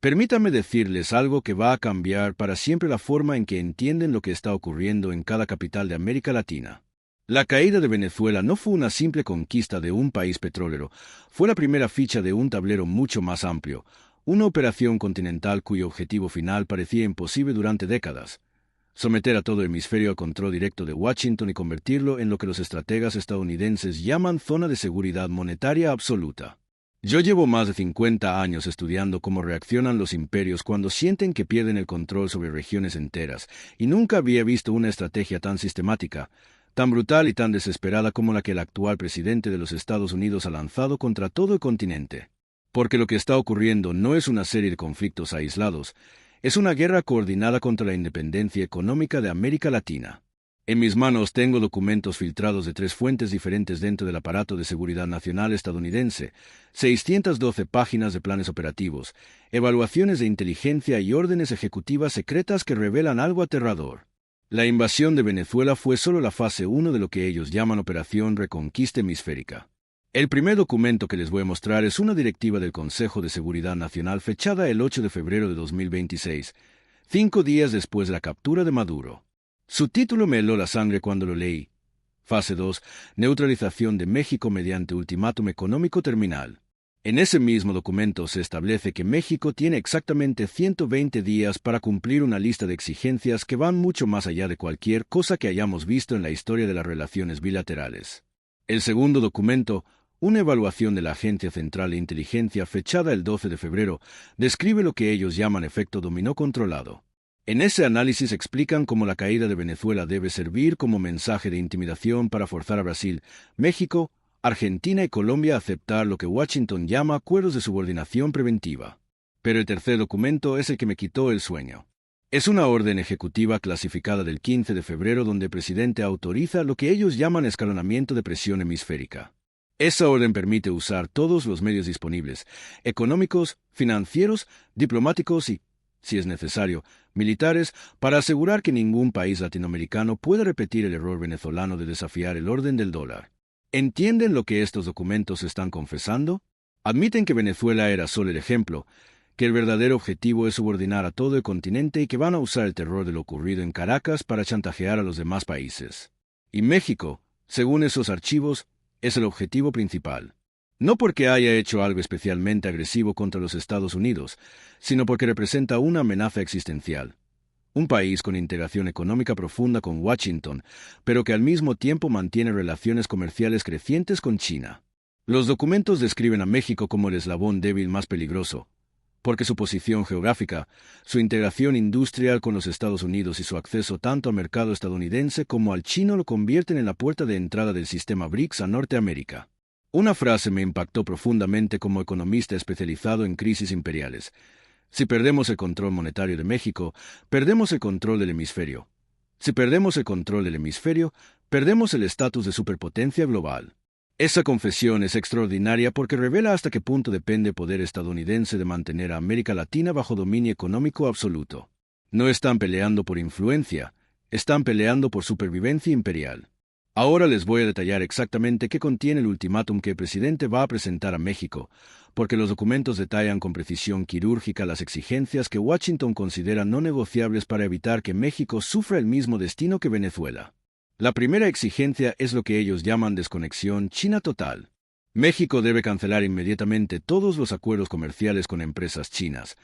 Permítanme decirles algo que va a cambiar para siempre la forma en que entienden lo que está ocurriendo en cada capital de América Latina. La caída de Venezuela no fue una simple conquista de un país petrolero, fue la primera ficha de un tablero mucho más amplio, una operación continental cuyo objetivo final parecía imposible durante décadas: someter a todo el hemisferio al control directo de Washington y convertirlo en lo que los estrategas estadounidenses llaman zona de seguridad monetaria absoluta. Yo llevo más de 50 años estudiando cómo reaccionan los imperios cuando sienten que pierden el control sobre regiones enteras, y nunca había visto una estrategia tan sistemática, tan brutal y tan desesperada como la que el actual presidente de los Estados Unidos ha lanzado contra todo el continente. Porque lo que está ocurriendo no es una serie de conflictos aislados, es una guerra coordinada contra la independencia económica de América Latina. En mis manos tengo documentos filtrados de 3 fuentes diferentes dentro del aparato de seguridad nacional estadounidense, 612 páginas de planes operativos, evaluaciones de inteligencia y órdenes ejecutivas secretas que revelan algo aterrador. La invasión de Venezuela fue solo la fase 1 de lo que ellos llaman Operación Reconquista Hemisférica. El primer documento que les voy a mostrar es una directiva del Consejo de Seguridad Nacional fechada el 8 de febrero de 2026, 5 días después de la captura de Maduro. Su título me heló la sangre cuando lo leí. Fase 2. Neutralización de México mediante ultimátum económico terminal. En ese mismo documento se establece que México tiene exactamente 120 días para cumplir una lista de exigencias que van mucho más allá de cualquier cosa que hayamos visto en la historia de las relaciones bilaterales. El segundo documento, una evaluación de la Agencia Central de Inteligencia fechada el 12 de febrero, describe lo que ellos llaman efecto dominó controlado. En ese análisis explican cómo la caída de Venezuela debe servir como mensaje de intimidación para forzar a Brasil, México, Argentina y Colombia a aceptar lo que Washington llama acuerdos de subordinación preventiva. Pero el tercer documento es el que me quitó el sueño. Es una orden ejecutiva clasificada del 15 de febrero donde el presidente autoriza lo que ellos llaman escalonamiento de presión hemisférica. Esa orden permite usar todos los medios disponibles, económicos, financieros, diplomáticos y, si es necesario, militares, para asegurar que ningún país latinoamericano pueda repetir el error venezolano de desafiar el orden del dólar. ¿Entienden lo que estos documentos están confesando? Admiten que Venezuela era solo el ejemplo, que el verdadero objetivo es subordinar a todo el continente y que van a usar el terror de lo ocurrido en Caracas para chantajear a los demás países. Y México, según esos archivos, es el objetivo principal. No porque haya hecho algo especialmente agresivo contra los Estados Unidos, sino porque representa una amenaza existencial. Un país con integración económica profunda con Washington, pero que al mismo tiempo mantiene relaciones comerciales crecientes con China. Los documentos describen a México como el eslabón débil más peligroso, porque su posición geográfica, su integración industrial con los Estados Unidos y su acceso tanto al mercado estadounidense como al chino lo convierten en la puerta de entrada del sistema BRICS a Norteamérica. Una frase me impactó profundamente como economista especializado en crisis imperiales. Si perdemos el control monetario de México, perdemos el control del hemisferio. Si perdemos el control del hemisferio, perdemos el estatus de superpotencia global. Esa confesión es extraordinaria porque revela hasta qué punto depende el poder estadounidense de mantener a América Latina bajo dominio económico absoluto. No están peleando por influencia, están peleando por supervivencia imperial. Ahora les voy a detallar exactamente qué contiene el ultimátum que el presidente va a presentar a México, porque los documentos detallan con precisión quirúrgica las exigencias que Washington considera no negociables para evitar que México sufra el mismo destino que Venezuela. La primera exigencia es lo que ellos llaman desconexión China total. México debe cancelar inmediatamente todos los acuerdos comerciales con empresas chinas,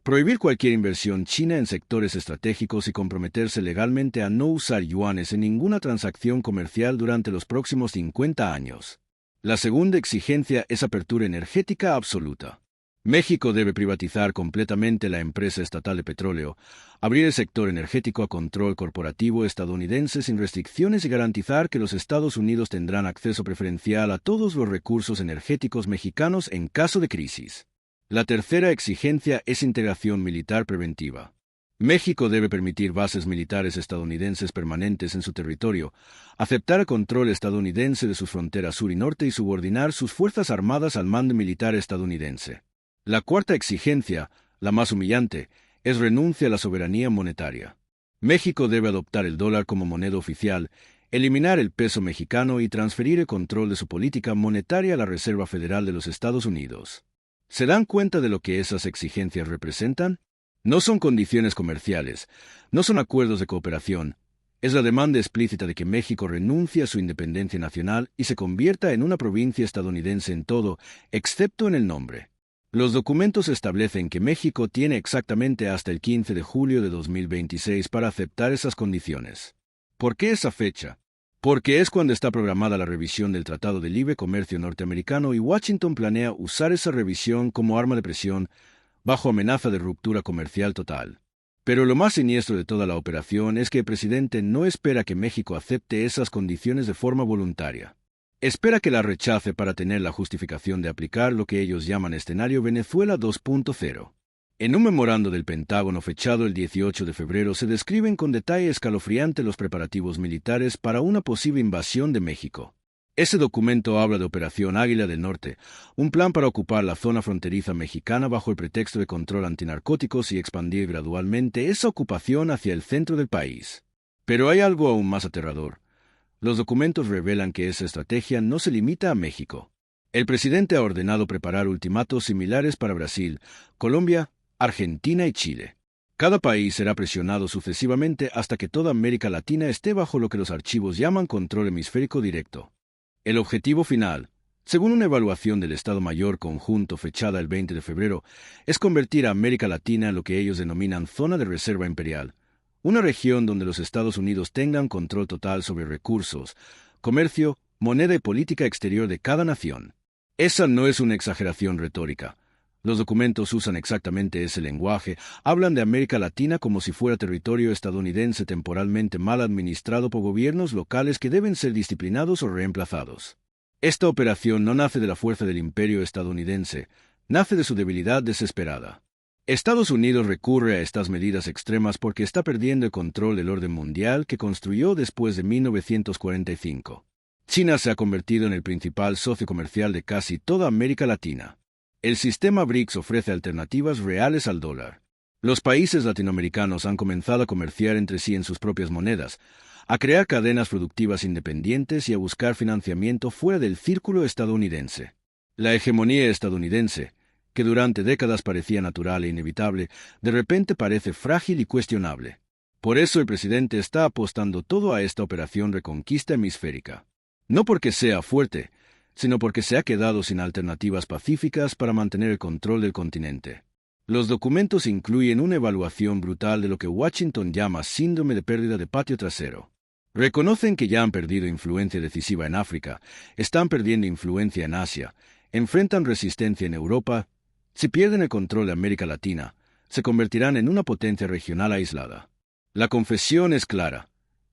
prohibir cualquier inversión china en sectores estratégicos y comprometerse legalmente a no usar yuanes en ninguna transacción comercial durante los próximos 50 años. La segunda exigencia es apertura energética absoluta. México debe privatizar completamente la empresa estatal de petróleo, abrir el sector energético a control corporativo estadounidense sin restricciones y garantizar que los Estados Unidos tendrán acceso preferencial a todos los recursos energéticos mexicanos en caso de crisis. La tercera exigencia es integración militar preventiva. México debe permitir bases militares estadounidenses permanentes en su territorio, aceptar el control estadounidense de sus fronteras sur y norte y subordinar sus fuerzas armadas al mando militar estadounidense. La cuarta exigencia, la más humillante, es renuncia a la soberanía monetaria. México debe adoptar el dólar como moneda oficial, eliminar el peso mexicano y transferir el control de su política monetaria a la Reserva Federal de los Estados Unidos. ¿Se dan cuenta de lo que esas exigencias representan? No son condiciones comerciales, no son acuerdos de cooperación. Es la demanda explícita de que México renuncie a su independencia nacional y se convierta en una provincia estadounidense en todo, excepto en el nombre. Los documentos establecen que México tiene exactamente hasta el 15 de julio de 2026 para aceptar esas condiciones. ¿Por qué esa fecha? Porque es cuando está programada la revisión del Tratado de Libre Comercio norteamericano y Washington planea usar esa revisión como arma de presión bajo amenaza de ruptura comercial total. Pero lo más siniestro de toda la operación es que el presidente no espera que México acepte esas condiciones de forma voluntaria. Espera que la rechace para tener la justificación de aplicar lo que ellos llaman escenario Venezuela 2.0. En un memorando del Pentágono fechado el 18 de febrero se describen con detalle escalofriante los preparativos militares para una posible invasión de México. Ese documento habla de Operación Águila del Norte, un plan para ocupar la zona fronteriza mexicana bajo el pretexto de control antinarcóticos y expandir gradualmente esa ocupación hacia el centro del país. Pero hay algo aún más aterrador. Los documentos revelan que esa estrategia no se limita a México. El presidente ha ordenado preparar ultimatos similares para Brasil, Colombia, Argentina y Chile. Cada país será presionado sucesivamente hasta que toda América Latina esté bajo lo que los archivos llaman control hemisférico directo. El objetivo final, según una evaluación del Estado Mayor Conjunto fechada el 20 de febrero, es convertir a América Latina en lo que ellos denominan zona de reserva imperial, una región donde los Estados Unidos tengan control total sobre recursos, comercio, moneda y política exterior de cada nación. Esa no es una exageración retórica. Los documentos usan exactamente ese lenguaje, hablan de América Latina como si fuera territorio estadounidense temporalmente mal administrado por gobiernos locales que deben ser disciplinados o reemplazados. Esta operación no nace de la fuerza del imperio estadounidense, nace de su debilidad desesperada. Estados Unidos recurre a estas medidas extremas porque está perdiendo el control del orden mundial que construyó después de 1945. China se ha convertido en el principal socio comercial de casi toda América Latina. El sistema BRICS ofrece alternativas reales al dólar. Los países latinoamericanos han comenzado a comerciar entre sí en sus propias monedas, a crear cadenas productivas independientes y a buscar financiamiento fuera del círculo estadounidense. La hegemonía estadounidense, que durante décadas parecía natural e inevitable, de repente parece frágil y cuestionable. Por eso el presidente está apostando todo a esta operación reconquista hemisférica. No porque sea fuerte, sino porque se ha quedado sin alternativas pacíficas para mantener el control del continente. Los documentos incluyen una evaluación brutal de lo que Washington llama síndrome de pérdida de patio trasero. Reconocen que ya han perdido influencia decisiva en África, están perdiendo influencia en Asia, enfrentan resistencia en Europa. Si pierden el control de América Latina, se convertirán en una potencia regional aislada. La confesión es clara.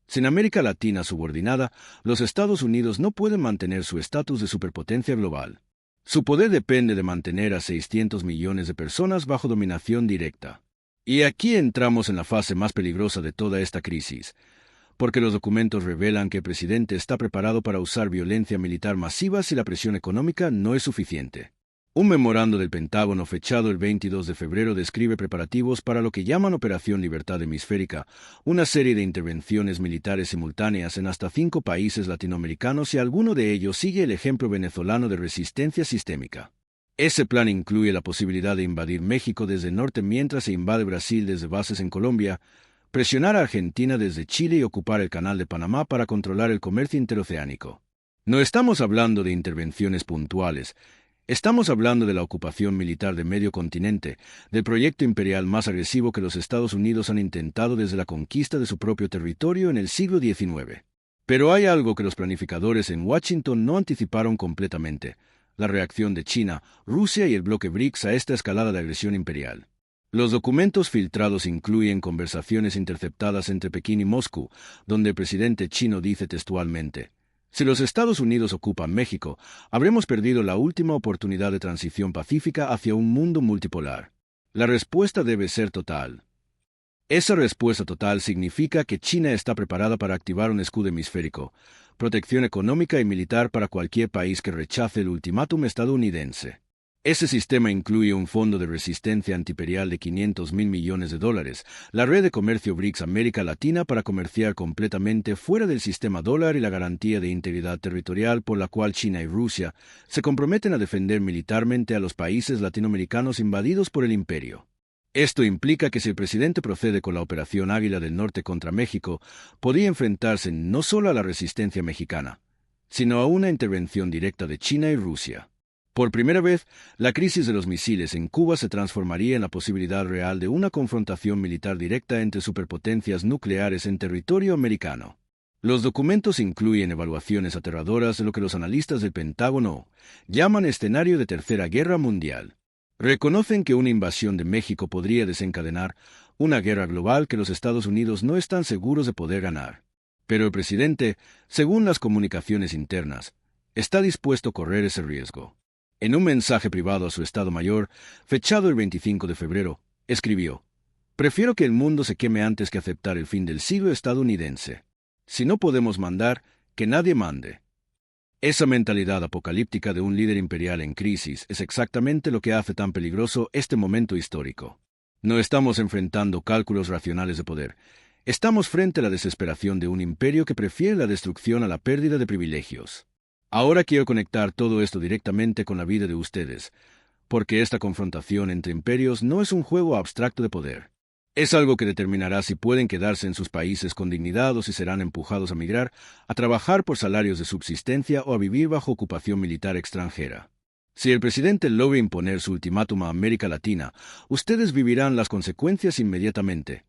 Sin América Latina subordinada, los Estados Unidos no pueden mantener su estatus de superpotencia global. Su poder depende de mantener a 600 millones de personas bajo dominación directa. Y aquí entramos en la fase más peligrosa de toda esta crisis, porque los documentos revelan que el presidente está preparado para usar violencia militar masiva si la presión económica no es suficiente. Un memorando del Pentágono fechado el 22 de febrero describe preparativos para lo que llaman Operación Libertad Hemisférica, una serie de intervenciones militares simultáneas en hasta 5 países latinoamericanos y alguno de ellos sigue el ejemplo venezolano de resistencia sistémica. Ese plan incluye la posibilidad de invadir México desde el norte mientras se invade Brasil desde bases en Colombia, presionar a Argentina desde Chile y ocupar el Canal de Panamá para controlar el comercio interoceánico. No estamos hablando de intervenciones puntuales. Estamos hablando de la ocupación militar de medio continente, del proyecto imperial más agresivo que los Estados Unidos han intentado desde la conquista de su propio territorio en el siglo XIX. Pero hay algo que los planificadores en Washington no anticiparon completamente: la reacción de China, Rusia y el bloque BRICS a esta escalada de agresión imperial. Los documentos filtrados incluyen conversaciones interceptadas entre Pekín y Moscú, donde el presidente chino dice textualmente: si los Estados Unidos ocupan México, habremos perdido la última oportunidad de transición pacífica hacia un mundo multipolar. La respuesta debe ser total. Esa respuesta total significa que China está preparada para activar un escudo hemisférico, protección económica y militar para cualquier país que rechace el ultimátum estadounidense. Ese sistema incluye un fondo de resistencia antiimperial de $500.000 millones, la red de comercio BRICS América Latina para comerciar completamente fuera del sistema dólar y la garantía de integridad territorial por la cual China y Rusia se comprometen a defender militarmente a los países latinoamericanos invadidos por el imperio. Esto implica que si el presidente procede con la Operación Águila del Norte contra México, podría enfrentarse no solo a la resistencia mexicana, sino a una intervención directa de China y Rusia. Por primera vez, la crisis de los misiles en Cuba se transformaría en la posibilidad real de una confrontación militar directa entre superpotencias nucleares en territorio americano. Los documentos incluyen evaluaciones aterradoras de lo que los analistas del Pentágono llaman escenario de Tercera Guerra Mundial. Reconocen que una invasión de México podría desencadenar una guerra global que los Estados Unidos no están seguros de poder ganar. Pero el presidente, según las comunicaciones internas, está dispuesto a correr ese riesgo. En un mensaje privado a su Estado Mayor, fechado el 25 de febrero, escribió: «Prefiero que el mundo se queme antes que aceptar el fin del siglo estadounidense. Si no podemos mandar, que nadie mande». Esa mentalidad apocalíptica de un líder imperial en crisis es exactamente lo que hace tan peligroso este momento histórico. No estamos enfrentando cálculos racionales de poder. Estamos frente a la desesperación de un imperio que prefiere la destrucción a la pérdida de privilegios. Ahora quiero conectar todo esto directamente con la vida de ustedes, porque esta confrontación entre imperios no es un juego abstracto de poder. Es algo que determinará si pueden quedarse en sus países con dignidad o si serán empujados a migrar, a trabajar por salarios de subsistencia o a vivir bajo ocupación militar extranjera. Si el presidente logra imponer su ultimátum a América Latina, ustedes vivirán las consecuencias inmediatamente.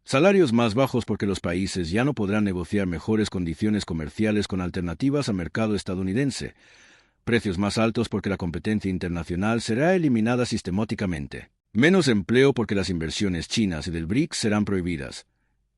Salarios más bajos porque los países ya no podrán negociar mejores condiciones comerciales con alternativas al mercado estadounidense. Precios más altos porque la competencia internacional será eliminada sistemáticamente. Menos empleo porque las inversiones chinas y del BRICS serán prohibidas.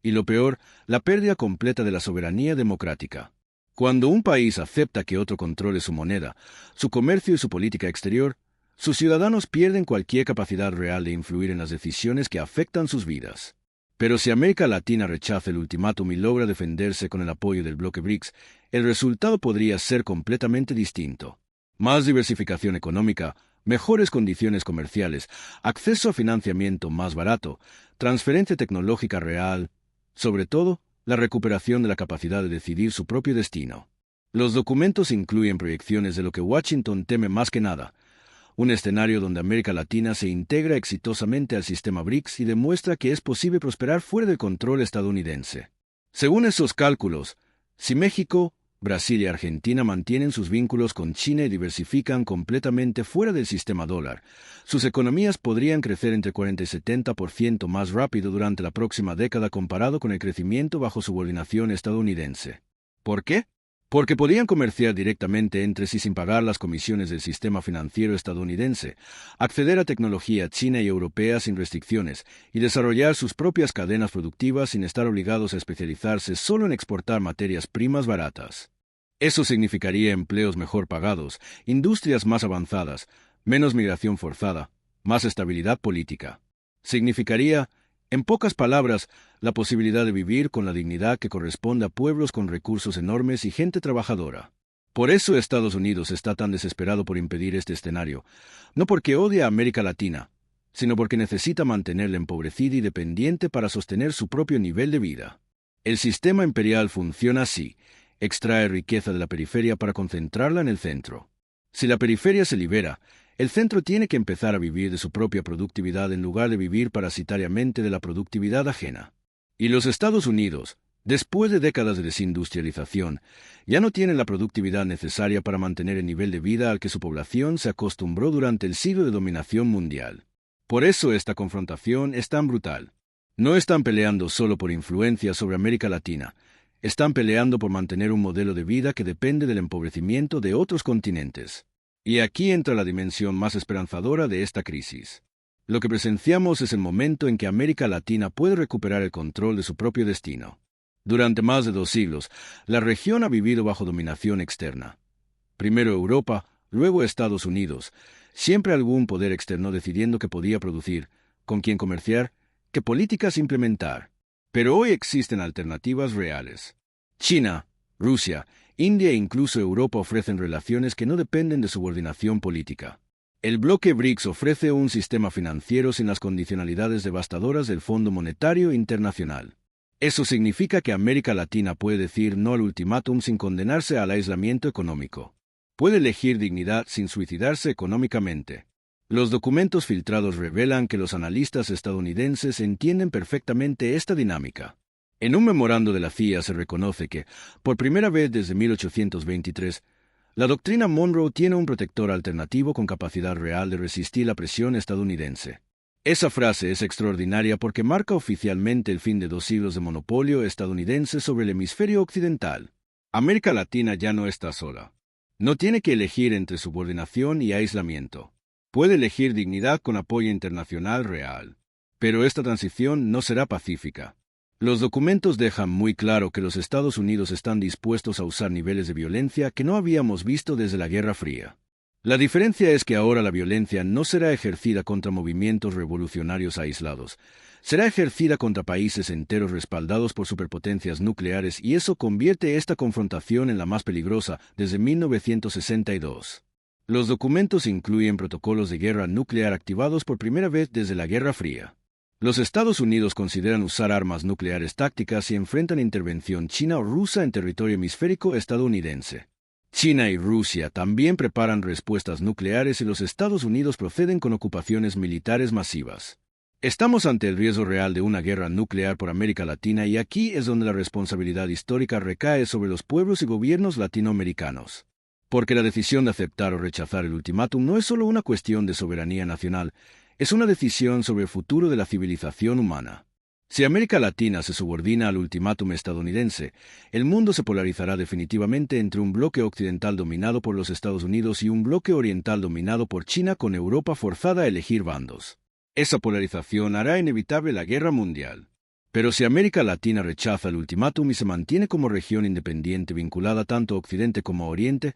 Y lo peor, la pérdida completa de la soberanía democrática. Cuando un país acepta que otro controle su moneda, su comercio y su política exterior, sus ciudadanos pierden cualquier capacidad real de influir en las decisiones que afectan sus vidas. Pero si América Latina rechaza el ultimátum y logra defenderse con el apoyo del bloque BRICS, el resultado podría ser completamente distinto. Más diversificación económica, mejores condiciones comerciales, acceso a financiamiento más barato, transferencia tecnológica real, sobre todo, la recuperación de la capacidad de decidir su propio destino. Los documentos incluyen proyecciones de lo que Washington teme más que nada: un escenario donde América Latina se integra exitosamente al sistema BRICS y demuestra que es posible prosperar fuera del control estadounidense. Según esos cálculos, si México, Brasil y Argentina mantienen sus vínculos con China y diversifican completamente fuera del sistema dólar, sus economías podrían crecer entre 40 y 70% más rápido durante la próxima década comparado con el crecimiento bajo subordinación estadounidense. ¿Por qué? Porque podían comerciar directamente entre sí sin pagar las comisiones del sistema financiero estadounidense, acceder a tecnología china y europea sin restricciones y desarrollar sus propias cadenas productivas sin estar obligados a especializarse solo en exportar materias primas baratas. Eso significaría empleos mejor pagados, industrias más avanzadas, menos migración forzada, más estabilidad política. Significaría, en pocas palabras, la posibilidad de vivir con la dignidad que corresponde a pueblos con recursos enormes y gente trabajadora. Por eso Estados Unidos está tan desesperado por impedir este escenario, no porque odia a América Latina, sino porque necesita mantenerla empobrecida y dependiente para sostener su propio nivel de vida. El sistema imperial funciona así: extrae riqueza de la periferia para concentrarla en el centro. Si la periferia se libera, el centro tiene que empezar a vivir de su propia productividad en lugar de vivir parasitariamente de la productividad ajena. Y los Estados Unidos, después de décadas de desindustrialización, ya no tienen la productividad necesaria para mantener el nivel de vida al que su población se acostumbró durante el siglo de dominación mundial. Por eso esta confrontación es tan brutal. No están peleando solo por influencia sobre América Latina, están peleando por mantener un modelo de vida que depende del empobrecimiento de otros continentes. Y aquí entra la dimensión más esperanzadora de esta crisis. Lo que presenciamos es el momento en que América Latina puede recuperar el control de su propio destino. Durante más de 2 siglos, la región ha vivido bajo dominación externa. Primero Europa, luego Estados Unidos, siempre algún poder externo decidiendo qué podía producir, con quién comerciar, qué políticas implementar. Pero hoy existen alternativas reales. China, Rusia, India e incluso Europa ofrecen relaciones que no dependen de subordinación política. El bloque BRICS ofrece un sistema financiero sin las condicionalidades devastadoras del Fondo Monetario Internacional. Eso significa que América Latina puede decir no al ultimátum sin condenarse al aislamiento económico. Puede elegir dignidad sin suicidarse económicamente. Los documentos filtrados revelan que los analistas estadounidenses entienden perfectamente esta dinámica. En un memorando de la CIA se reconoce que, por primera vez desde 1823, la doctrina Monroe tiene un protector alternativo con capacidad real de resistir la presión estadounidense. Esa frase es extraordinaria porque marca oficialmente el fin de 2 siglos de monopolio estadounidense sobre el hemisferio occidental. América Latina ya no está sola. No tiene que elegir entre subordinación y aislamiento. Puede elegir dignidad con apoyo internacional real. Pero esta transición no será pacífica. Los documentos dejan muy claro que los Estados Unidos están dispuestos a usar niveles de violencia que no habíamos visto desde la Guerra Fría. La diferencia es que ahora la violencia no será ejercida contra movimientos revolucionarios aislados, será ejercida contra países enteros respaldados por superpotencias nucleares y eso convierte esta confrontación en la más peligrosa desde 1962. Los documentos incluyen protocolos de guerra nuclear activados por primera vez desde la Guerra Fría. Los Estados Unidos consideran usar armas nucleares tácticas si enfrentan intervención china o rusa en territorio hemisférico estadounidense. China y Rusia también preparan respuestas nucleares y los Estados Unidos proceden con ocupaciones militares masivas. Estamos ante el riesgo real de una guerra nuclear por América Latina y aquí es donde la responsabilidad histórica recae sobre los pueblos y gobiernos latinoamericanos. Porque la decisión de aceptar o rechazar el ultimátum no es solo una cuestión de soberanía nacional, es una decisión sobre el futuro de la civilización humana. Si América Latina se subordina al ultimátum estadounidense, el mundo se polarizará definitivamente entre un bloque occidental dominado por los Estados Unidos y un bloque oriental dominado por China con Europa forzada a elegir bandos. Esa polarización hará inevitable la guerra mundial. Pero si América Latina rechaza el ultimátum y se mantiene como región independiente vinculada tanto a Occidente como a Oriente,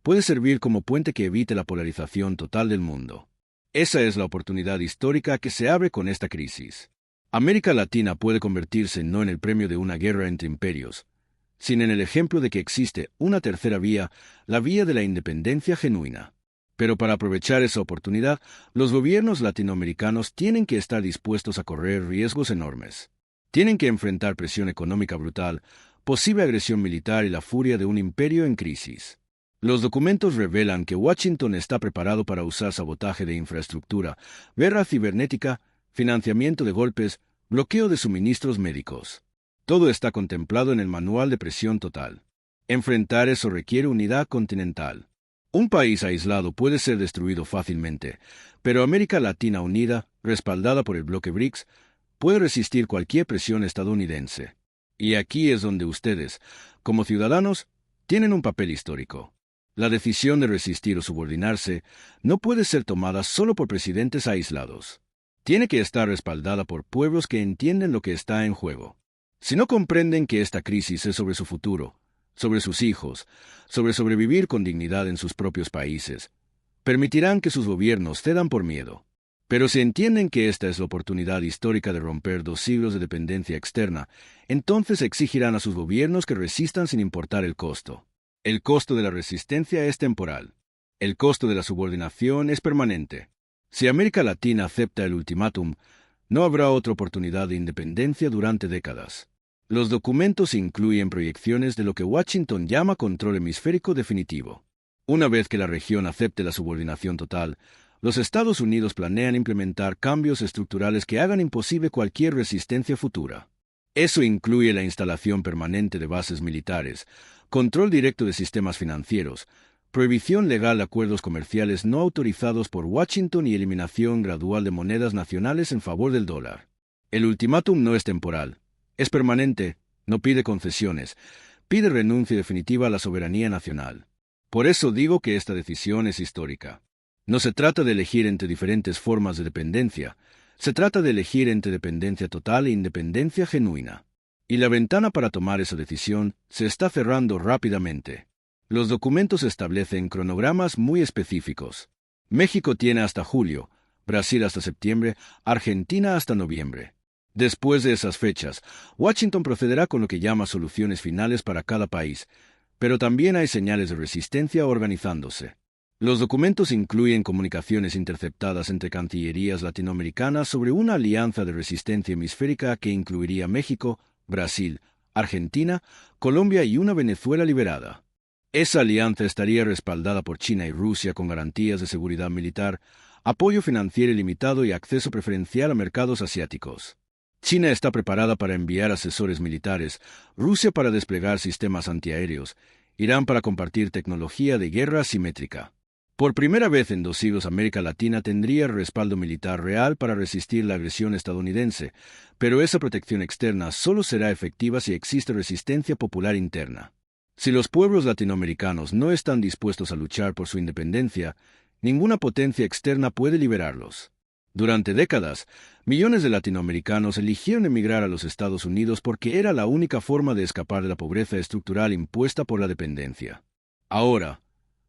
puede servir como puente que evite la polarización total del mundo. Esa es la oportunidad histórica que se abre con esta crisis. América Latina puede convertirse no en el premio de una guerra entre imperios, sino en el ejemplo de que existe una tercera vía, la vía de la independencia genuina. Pero para aprovechar esa oportunidad, los gobiernos latinoamericanos tienen que estar dispuestos a correr riesgos enormes. Tienen que enfrentar presión económica brutal, posible agresión militar y la furia de un imperio en crisis. Los documentos revelan que Washington está preparado para usar sabotaje de infraestructura, guerra cibernética, financiamiento de golpes, bloqueo de suministros médicos. Todo está contemplado en el Manual de Presión Total. Enfrentar eso requiere unidad continental. Un país aislado puede ser destruido fácilmente, pero América Latina unida, respaldada por el bloque BRICS, puede resistir cualquier presión estadounidense. Y aquí es donde ustedes, como ciudadanos, tienen un papel histórico. La decisión de resistir o subordinarse no puede ser tomada solo por presidentes aislados. Tiene que estar respaldada por pueblos que entienden lo que está en juego. Si no comprenden que esta crisis es sobre su futuro, sobre sus hijos, sobre sobrevivir con dignidad en sus propios países, permitirán que sus gobiernos cedan por miedo. Pero si entienden que esta es la oportunidad histórica de romper 2 siglos de dependencia externa, entonces exigirán a sus gobiernos que resistan sin importar el costo. El costo de la resistencia es temporal. El costo de la subordinación es permanente. Si América Latina acepta el ultimátum, no habrá otra oportunidad de independencia durante décadas. Los documentos incluyen proyecciones de lo que Washington llama control hemisférico definitivo. Una vez que la región acepte la subordinación total, los Estados Unidos planean implementar cambios estructurales que hagan imposible cualquier resistencia futura. Eso incluye la instalación permanente de bases militares, control directo de sistemas financieros, prohibición legal de acuerdos comerciales no autorizados por Washington y eliminación gradual de monedas nacionales en favor del dólar. El ultimátum no es temporal, es permanente, no pide concesiones, pide renuncia definitiva a la soberanía nacional. Por eso digo que esta decisión es histórica. No se trata de elegir entre diferentes formas de dependencia, se trata de elegir entre dependencia total e independencia genuina. Y la ventana para tomar esa decisión se está cerrando rápidamente. Los documentos establecen cronogramas muy específicos. México tiene hasta julio, Brasil hasta septiembre, Argentina hasta noviembre. Después de esas fechas, Washington procederá con lo que llama soluciones finales para cada país, pero también hay señales de resistencia organizándose. Los documentos incluyen comunicaciones interceptadas entre cancillerías latinoamericanas sobre una alianza de resistencia hemisférica que incluiría México, Brasil, Argentina, Colombia y una Venezuela liberada. Esa alianza estaría respaldada por China y Rusia con garantías de seguridad militar, apoyo financiero ilimitado y acceso preferencial a mercados asiáticos. China está preparada para enviar asesores militares, Rusia para desplegar sistemas antiaéreos, Irán para compartir tecnología de guerra asimétrica. Por primera vez en 2 siglos América Latina tendría respaldo militar real para resistir la agresión estadounidense, pero esa protección externa solo será efectiva si existe resistencia popular interna. Si los pueblos latinoamericanos no están dispuestos a luchar por su independencia, ninguna potencia externa puede liberarlos. Durante décadas, millones de latinoamericanos eligieron emigrar a los Estados Unidos porque era la única forma de escapar de la pobreza estructural impuesta por la dependencia. Ahora,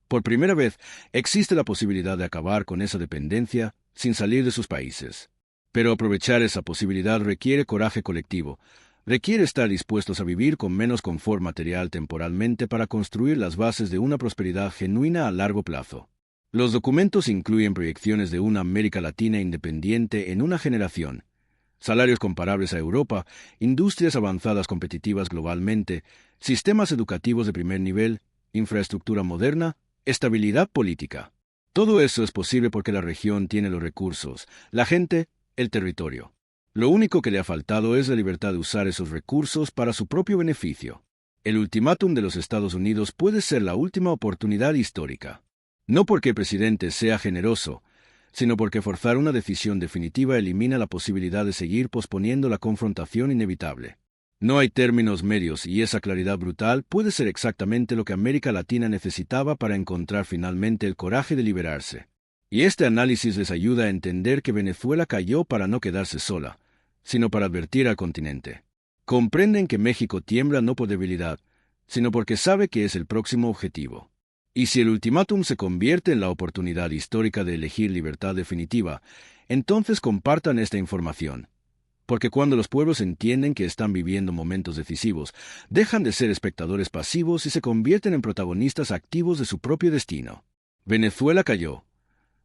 por primera vez, existe la posibilidad de acabar con esa dependencia sin salir de sus países. Pero aprovechar esa posibilidad requiere coraje colectivo, requiere estar dispuestos a vivir con menos confort material temporalmente para construir las bases de una prosperidad genuina a largo plazo. Los documentos incluyen proyecciones de una América Latina independiente en una generación, salarios comparables a Europa, industrias avanzadas competitivas globalmente, sistemas educativos de primer nivel, infraestructura moderna, estabilidad política. Todo eso es posible porque la región tiene los recursos, la gente, el territorio. Lo único que le ha faltado es la libertad de usar esos recursos para su propio beneficio. El ultimátum de los Estados Unidos puede ser la última oportunidad histórica. No porque el presidente sea generoso, sino porque forzar una decisión definitiva elimina la posibilidad de seguir posponiendo la confrontación inevitable. No hay términos medios y esa claridad brutal puede ser exactamente lo que América Latina necesitaba para encontrar finalmente el coraje de liberarse. Y este análisis les ayuda a entender que Venezuela cayó para no quedarse sola, sino para advertir al continente. Comprenden que México tiembla no por debilidad, sino porque sabe que es el próximo objetivo. Y si el ultimátum se convierte en la oportunidad histórica de elegir libertad definitiva, entonces compartan esta información. Porque cuando los pueblos entienden que están viviendo momentos decisivos, dejan de ser espectadores pasivos y se convierten en protagonistas activos de su propio destino. Venezuela cayó,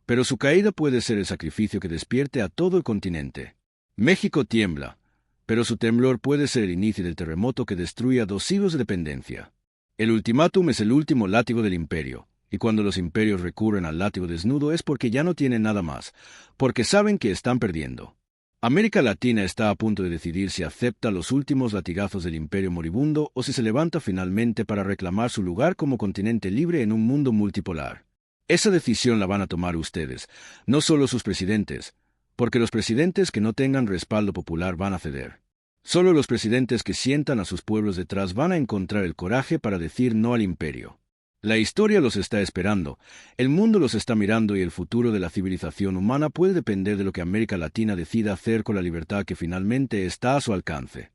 pero su caída puede ser el sacrificio que despierte a todo el continente. México tiembla, pero su temblor puede ser el inicio del terremoto que destruya 2 siglos de dependencia. El ultimátum es el último látigo del imperio, y cuando los imperios recurren al látigo desnudo es porque ya no tienen nada más, porque saben que están perdiendo. América Latina está a punto de decidir si acepta los últimos latigazos del imperio moribundo o si se levanta finalmente para reclamar su lugar como continente libre en un mundo multipolar. Esa decisión la van a tomar ustedes, no solo sus presidentes, porque los presidentes que no tengan respaldo popular van a ceder. Solo los presidentes que sientan a sus pueblos detrás van a encontrar el coraje para decir no al imperio. La historia los está esperando, el mundo los está mirando y el futuro de la civilización humana puede depender de lo que América Latina decida hacer con la libertad que finalmente está a su alcance.